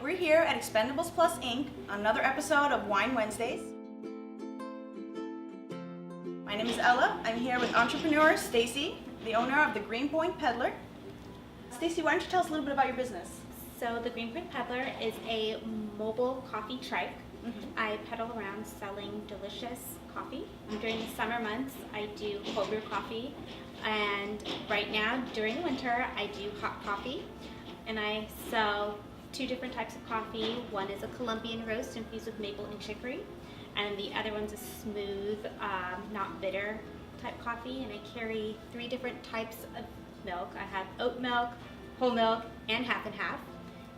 We're here at Expendables Plus Inc. on another episode of Wine Wednesdays. My name is Ella. I'm here with entrepreneur Stacy, the owner of the Greenpoint Peddler. Stacy, why don't you tell us a little bit about your business? So the Greenpoint Peddler is a mobile coffee trike. I pedal around selling delicious coffee. During the summer months, I do cold brew coffee. And right now, during winter, I do hot coffee. And I sell two different types of coffee. One is a Colombian roast infused with maple and chicory. And the other one's a smooth, not bitter type coffee. And I carry three different types of milk. I have oat milk, whole milk, and half and half.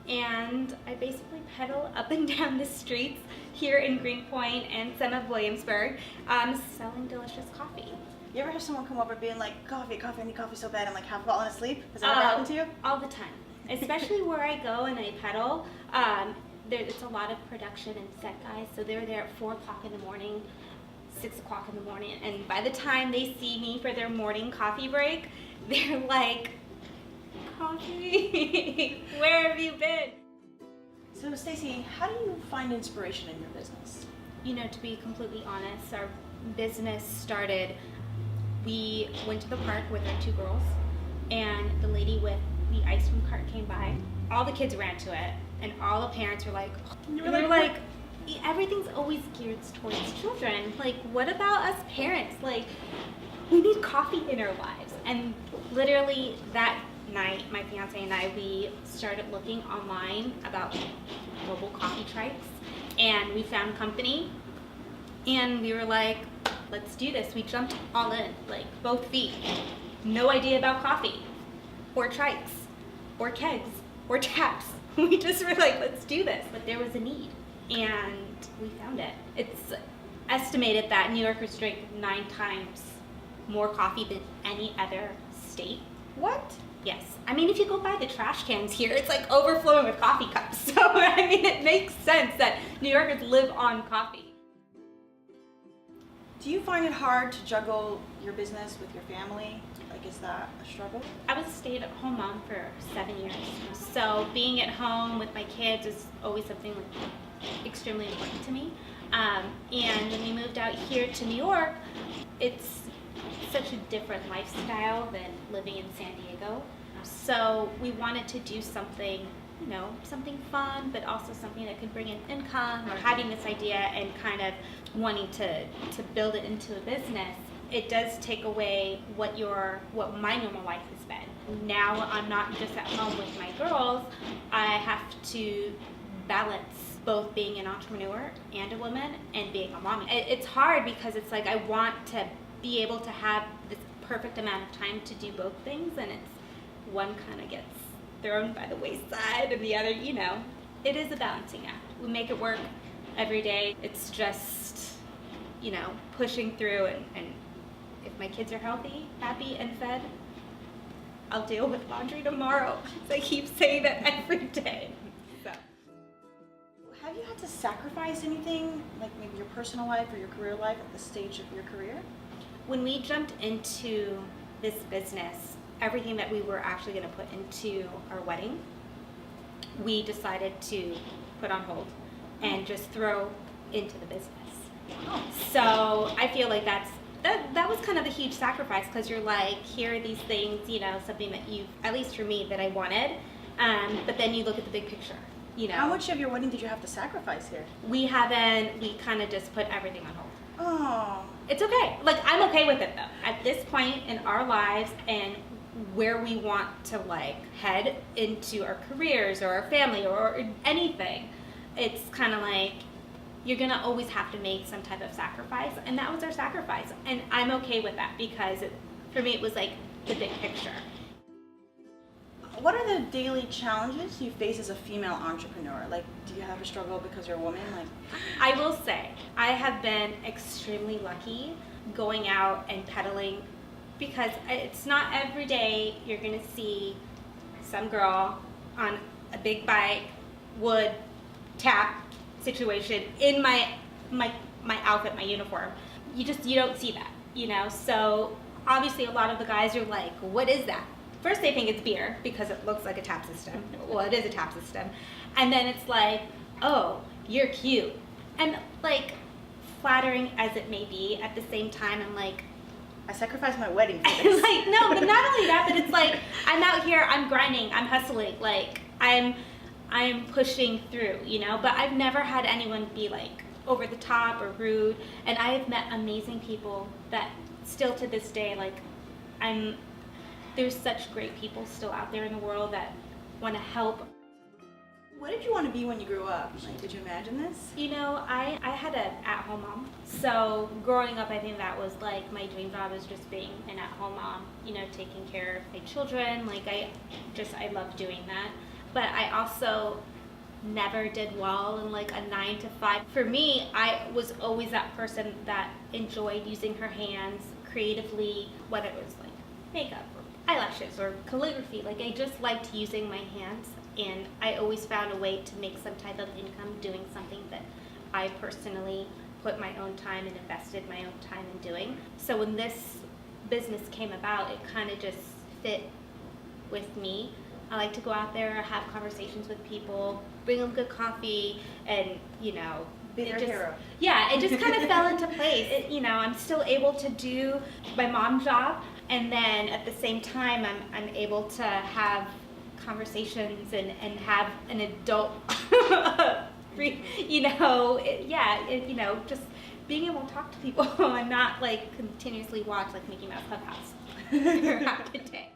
And I basically pedal up and down the streets here in Greenpoint and some of Williamsburg, selling delicious coffee. You ever have someone come over being like, coffee, I need coffee so bad, and like half falling asleep? Has that ever happened to you? All the time. Especially where I go and I pedal, it's a lot of production and set guys, so they're there at 4 o'clock in the morning, 6 o'clock in the morning, and by the time they see me for their morning coffee break, they're like, coffee, where have you been? So Stacy, how do you find inspiration in your business? You know, to be completely honest, our business started, we went to the park with our two girls, and the lady with the ice cream cart came by. All the kids ran to it, and all the parents were like, everything's always geared towards children. Like, what about us parents? Like, we need coffee in our lives. And literally that night, my fiance and I, we started looking online about mobile coffee trikes, and we found a company, and we were like, let's do this. We jumped all in, like both feet. No idea about coffee, or trikes, or kegs, or taps. We just were like, let's do this. But there was a need, and we found it. It's estimated that New Yorkers drink 9 times more coffee than any other state. What? Yes. I mean, if you go by the trash cans here, it's like overflowing with coffee cups. So, I mean, it makes sense that New Yorkers live on coffee. Do you find it hard to juggle your business with your family? Like, is that a struggle? I was a stay-at-home mom for 7 years. So being at home with my kids is always something extremely important to me. And when we moved out here to New York, it's such a different lifestyle than living in San Diego. So we wanted to do something, you know, something fun, but also something that could bring in income. Or having this idea and kind of wanting to build it into a business, it does take away what my normal life has been. Now I'm not just at home with my girls. I have to balance both being an entrepreneur and a woman and being a mommy. It's hard because it's like I want to be able to have this perfect amount of time to do both things, and it's one kind of gets thrown by the wayside and the other, you know. It is a balancing act. We make it work every day. It's just, you know, pushing through, and if my kids are healthy, happy, and fed, I'll deal with laundry tomorrow. I keep saying that every day. So. Have you had to sacrifice anything, like maybe your personal life or your career life at this stage of your career? When we jumped into this business, everything that we were actually going to put into our wedding, we decided to put on hold and just throw into the business. So I feel like that was kind of a huge sacrifice, because you're like, here are these things, you know, something that you, at least for me, that I wanted, but then you look at the big picture, you know. How much of your wedding did you have to sacrifice here? We kind of just put everything on hold. Oh. It's okay. Like, I'm okay with it though. At this point in our lives and where we want to like head into our careers or our family or anything, it's kind of like you're gonna always have to make some type of sacrifice, and that was our sacrifice, and I'm okay with that because for me it was like the big picture. What are the daily challenges you face as a female entrepreneur? Like, do you have a struggle because you're a woman? Like, I will say I have been extremely lucky going out and pedaling, because it's not every day you're gonna see some girl on a big bike, wood, tap situation in my outfit, my uniform. You don't see that, you know? So obviously a lot of the guys are like, what is that? first they think it's beer because it looks like a tap system. Well, it is a tap system. And then it's like, oh, you're cute. And like, flattering as it may be, at the same time, I'm like, I sacrificed my wedding for this. like, no, but not only that, but it's like, I'm out here, I'm grinding, I'm hustling, like, I'm pushing through, you know, but I've never had anyone be like over the top or rude, and I have met amazing people that still to this day, like, there's such great people still out there in the world that want to help. What did you want to be when you grew up? Like, did you imagine this? You know, I had an at-home mom. So growing up, I think that was like my dream job, was just being an at-home mom, you know, taking care of my children. Like I love doing that. But I also never did well in like a 9 to 5. For me, I was always that person that enjoyed using her hands creatively, whether it was like makeup or eyelashes or calligraphy. Like I just liked using my hands. And I always found a way to make some type of income doing something that I personally put my own time and invested my own time in doing. So when this business came about, it kind of just fit with me. I like to go out there, have conversations with people, bring them good coffee, and, you know, Be their hero. Yeah, it just kind of fell into place. You know, I'm still able to do my mom's job, and then at the same time, I'm able to have conversations and have an adult, you know, you know, just being able to talk to people and not like continuously watch like Mickey Mouse Clubhouse throughout the day.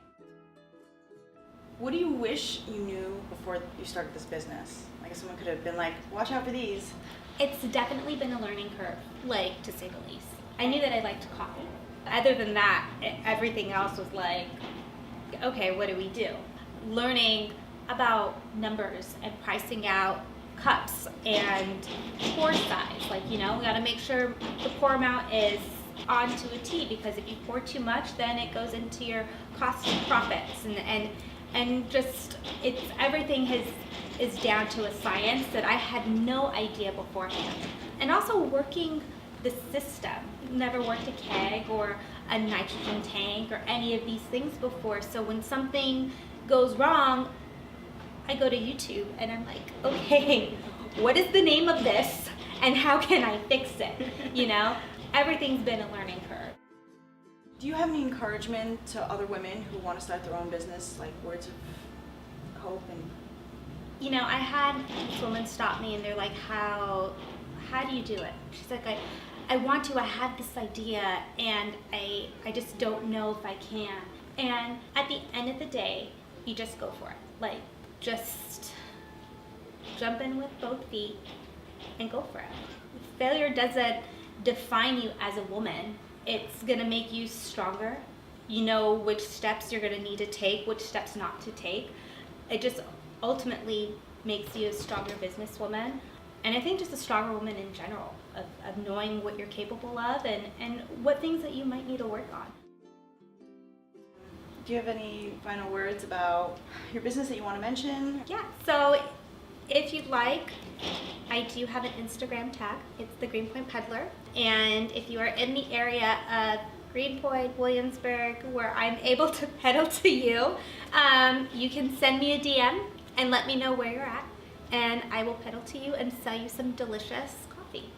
What do you wish you knew before you started this business? Like, if someone could have been like, watch out for these. It's definitely been a learning curve, like, to say the least. I knew that I liked coffee. Other than that, everything else was like, okay, what do we do? Learning about numbers and pricing out cups and pour size. Like, you know, we gotta make sure the pour amount is onto a T, because if you pour too much, then it goes into your cost of profits, and just, it's, everything is down to a science that I had no idea beforehand. And also working the system. Never worked a keg or a nitrogen tank or any of these things before, so when something goes wrong, I go to YouTube and I'm like, okay, what is the name of this and how can I fix it? You know, everything's been a learning curve. Do you have any encouragement to other women who want to start their own business, like words of hope? And You know, I had this woman stop me and they're like, how do you do it? She's like, I want to, I have this idea and I just don't know if I can. And at the end of the day, you just go for it. Like, just jump in with both feet and go for it. Failure doesn't define you as a woman. It's gonna make you stronger. You know which steps you're gonna need to take, which steps not to take. It just ultimately makes you a stronger businesswoman. And I think just a stronger woman in general, of knowing what you're capable of and what things that you might need to work on. do you have any final words about your business that you want to mention? Yeah, so if you'd like, I do have an Instagram tag. It's the Greenpoint Peddler. And if you are in the area of Greenpoint, Williamsburg, where I'm able to peddle to you, you can send me a DM and let me know where you're at, and I will peddle to you and sell you some delicious coffee.